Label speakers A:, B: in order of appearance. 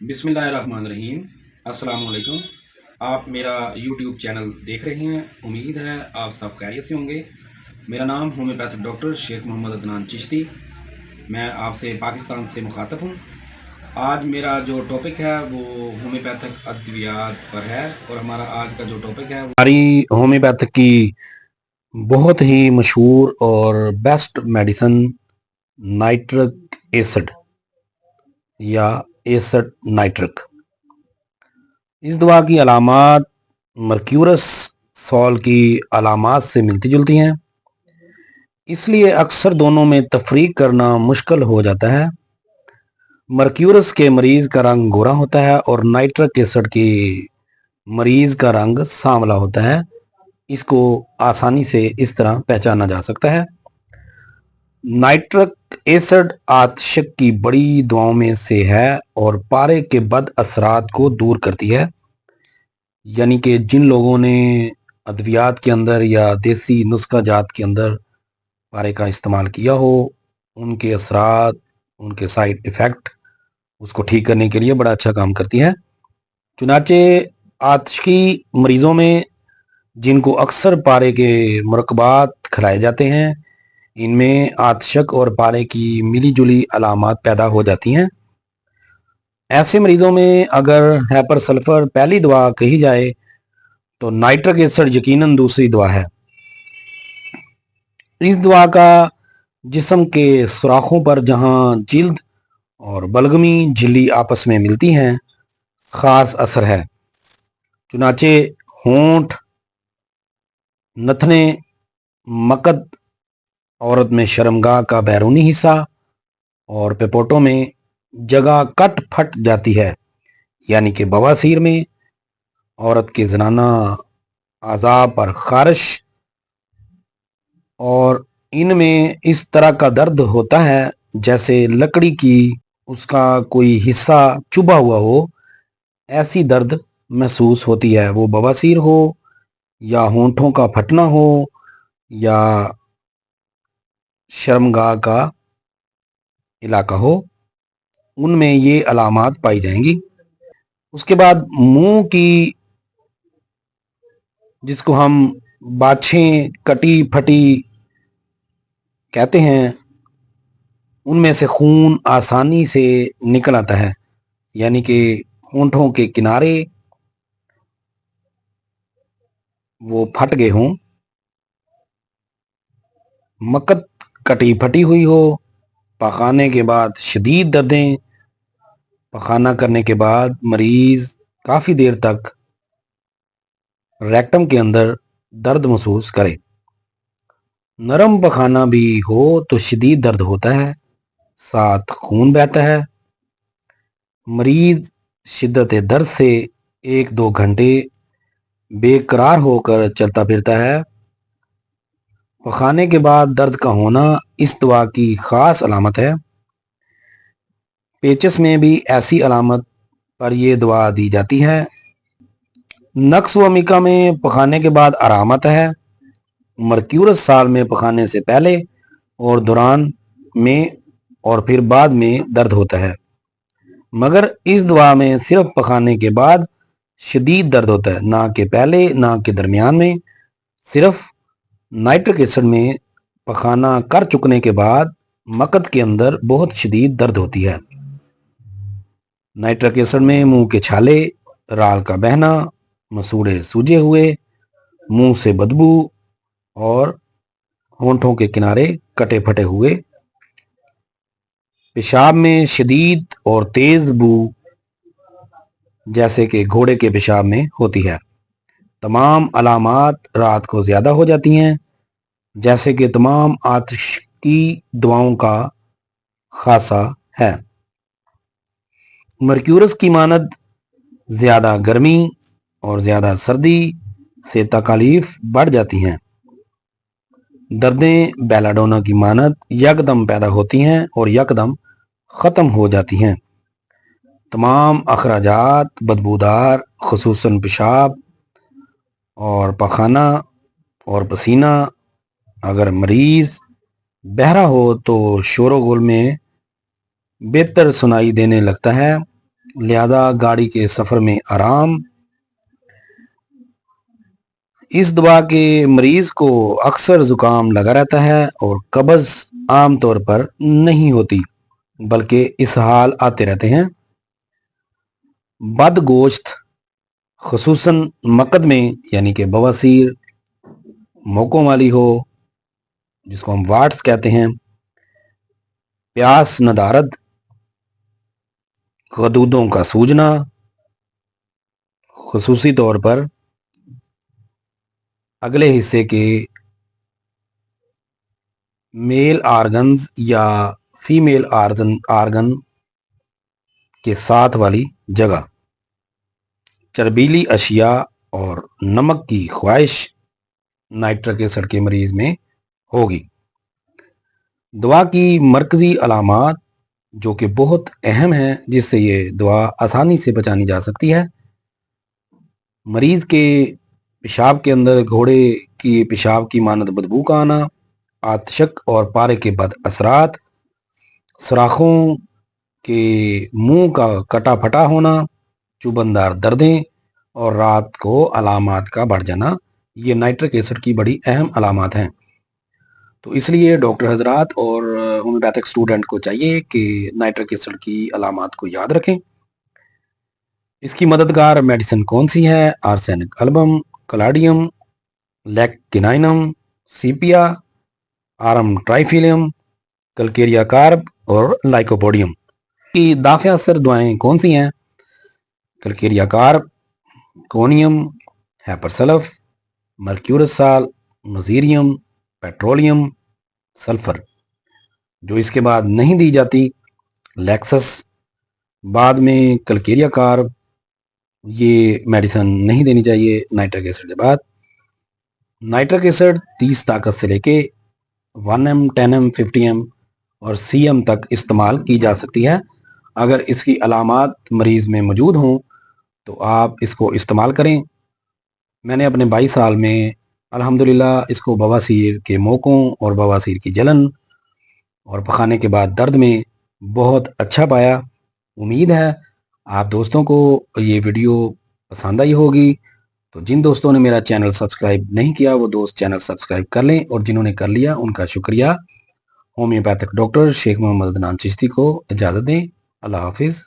A: बिस्मिल्लाहिर्रहमानिर्रहीम। अस्सलाम वालेकुम। आप मेरा यूट्यूब चैनल देख रहे हैं। उम्मीद है आप सब खैरियत से होंगे। मेरा नाम होम्योपैथिक डॉक्टर शेख मोहम्मद अदनान चिश्ती। मैं आपसे पाकिस्तान से मुखातब हूँ। आज मेरा जो टॉपिक है वो होम्योपैथिक अद्वियात पर है और हमारा आज का जो टॉपिक है हमारी होम्योपैथिक की बहुत ही मशहूर और बेस्ट मेडिसिन नाइट्रिक एसिड या एसिड नाइट्रिक। इस दवा की अलामात मर्क्यूरस सॉल की अलामात से मिलती जुलती हैं, इसलिए अक्सर दोनों में तफरीक करना मुश्किल हो जाता है। मर्क्यूरस के मरीज का रंग गोरा होता है और नाइट्रिक एसिड की मरीज का रंग सांवला होता है। इसको आसानी से इस तरह पहचाना जा सकता है। नाइट्रिक एसिड आतशक की बड़ी दवाओं में से है और पारे के बद असरात को दूर करती है। यानी कि जिन लोगों ने अद्वियात के अंदर या देसी नुस्खा जात के अंदर पारे का इस्तेमाल किया हो, उनके असरात, उनके साइड इफ़ेक्ट उसको ठीक करने के लिए बड़ा अच्छा काम करती है। चुनाचे आतशकी मरीज़ों में जिनको अक्सर पारे के मुरक्कबात खिलाए जाते हैं, इनमें आतशक और पारे की मिली जुली अलामात पैदा हो जाती हैं। ऐसे मरीजों में अगर हाइपर सल्फर पहली दवा कही जाए तो नाइट्रिक एसिड यकीनन दूसरी दवा है। इस दवा का जिस्म के सुराखों पर जहां जिल्द और बलगमी झिल्ली आपस में मिलती हैं, खास असर है। चुनाचे होंठ, नथने, मकद, औरत में शर्मगाह का बैरूनी हिस्सा और पेपोटों में जगह कट फट जाती है, यानी कि बवासीर में, औरत के जनाना आज़ाब पर खारिश, और इनमें इस तरह का दर्द होता है जैसे लकड़ी की उसका कोई हिस्सा चुभा हुआ हो, ऐसी दर्द महसूस होती है। वो बवासीर हो या होंठों का फटना हो या शर्मगाह का इलाका हो, उनमें ये अलामात पाई जाएंगी। उसके बाद मुंह की, जिसको हम बाछें कटी फटी कहते हैं, उनमें से खून आसानी से निकल आता है, यानी कि होंठों के किनारे वो फट गए हों, मकत कटी फटी हुई हो, पखाने के बाद शदीद दर्दें, पखाना करने के बाद मरीज काफ़ी देर तक रेक्टम के अंदर दर्द महसूस करे। नरम पखाना भी हो तो शदीद दर्द होता है, साथ खून बहता है। मरीज शिद्दत दर्द से 1-2 घंटे बेकरार होकर चलता फिरता है। पखाने के बाद दर्द का होना इस दवा की खास अलामत है। पेचस में भी ऐसी अलामत पर यह दवा दी जाती है। नक्स व मिका में पखाने के बाद आराम आता है। मर्क्यूरस साल में पखाने से पहले और दौरान में और फिर बाद में दर्द होता है, मगर इस दवा में सिर्फ पखाने के बाद शदीद दर्द होता है, ना कि पहले ना के दरमियान में। सिर्फ नाइट्रिक एसिड में पखाना कर चुकने के बाद मकद के अंदर बहुत शदीद दर्द होती है। नाइट्रिक एसिड में मुंह के छाले, राल का बहना, मसूड़े सूजे हुए, मुंह से बदबू और होंठों के किनारे कटे फटे हुए, पेशाब में शदीद और तेज बू जैसे कि घोड़े के पेशाब में होती है। तमाम अलामात रात को ज़्यादा हो जाती हैं, जैसे कि तमाम आतिश की दवाओं का खासा है। मर्क्यूरस की मानद ज़्यादा गर्मी और ज़्यादा सर्दी से तकालीफ बढ़ जाती हैं। दर्दें बेलाडोना की मानद यकदम पैदा होती हैं और यकदम ख़त्म हो जाती हैं। तमाम अखराजात बदबूदार, खुसूसन पेशाब और पखाना और पसीना, अगर मरीज़ बहरा हो तो शोरो गुल में बेहतर सुनाई देने लगता है। लिहाजा गाड़ी के सफ़र में आराम। इस दवा के मरीज को अक्सर ज़ुकाम लगा रहता है और कब्ज़ आम तौर पर नहीं होती, बल्कि इसहाल आते रहते हैं। बद गोश्त, खुसूसन मकद में, यानी कि बवासीर, मोकों वाली हो, जिसको हम वाट्स कहते हैं, प्यास नदारद, गदूदों का सूजना, खुसूसी तौर पर अगले हिस्से के मेल आर्गन्स या फीमेल आर्गन के साथ वाली जगह, चर्बीली अशिया और नमक की ख्वाहिश नाइट्रिक एसिड के मरीज में होगी। दवा की मरकजी अलामात जो कि बहुत अहम है, जिससे ये दवा आसानी से बचानी जा सकती है। मरीज के पेशाब के अंदर घोड़े की पेशाब की मानद बदबू का आना, आतशक और पारे के बद असरात, सुराखों के मुंह का कटा फटा होना, चुभनदार दर्दें और रात को अलामात का बढ़ जाना, ये नाइट्रिक एसिड की बड़ी अहम अलामात हैं। तो इसलिए डॉक्टर हजरात और होम्योपैथिक स्टूडेंट को चाहिए कि नाइट्रिक एसिड की अलामात को याद रखें। इसकी मददगार मेडिसिन कौन सी है? आर्सेनिक अल्बम, कलाडियम, लेक्टिनाइनम, sepia, arum triphyllum, calcarea carb और लाइकोपोडियम। की दाफिया असर दवाएं कौन सी हैं? Calcarea carb, conium, hepar sulph, merc sol, नजीरियम, पेट्रोलियम, सल्फर। जो इसके बाद नहीं दी जाती, लैक्सस, बाद में कलकेरिया कार्ब, ये मेडिसिन नहीं देनी चाहिए नाइट्रिक एसिड के बाद। नाइट्रिक एसिड 30 ताकत से लेके 1M, 10M, 50M और CM तक इस्तेमाल की जा सकती है। अगर इसकी अलामात मरीज में मौजूद हों तो आप इसको इस्तेमाल करें। मैंने अपने 22 साल में अल्हम्दुलिल्लाह इसको बवासीर के मौकों और बवासीर की जलन और पखाने के बाद दर्द में बहुत अच्छा पाया। उम्मीद है आप दोस्तों को ये वीडियो पसंद आई होगी। तो जिन दोस्तों ने मेरा चैनल सब्सक्राइब नहीं किया वो दोस्त चैनल सब्सक्राइब कर लें, और जिन्होंने कर लिया उनका शुक्रिया। होम्योपैथिक डॉक्टर शेख मोहम्मद अदनान चिश्ती को इजाज़त दें। अल्लाह हाफिज़।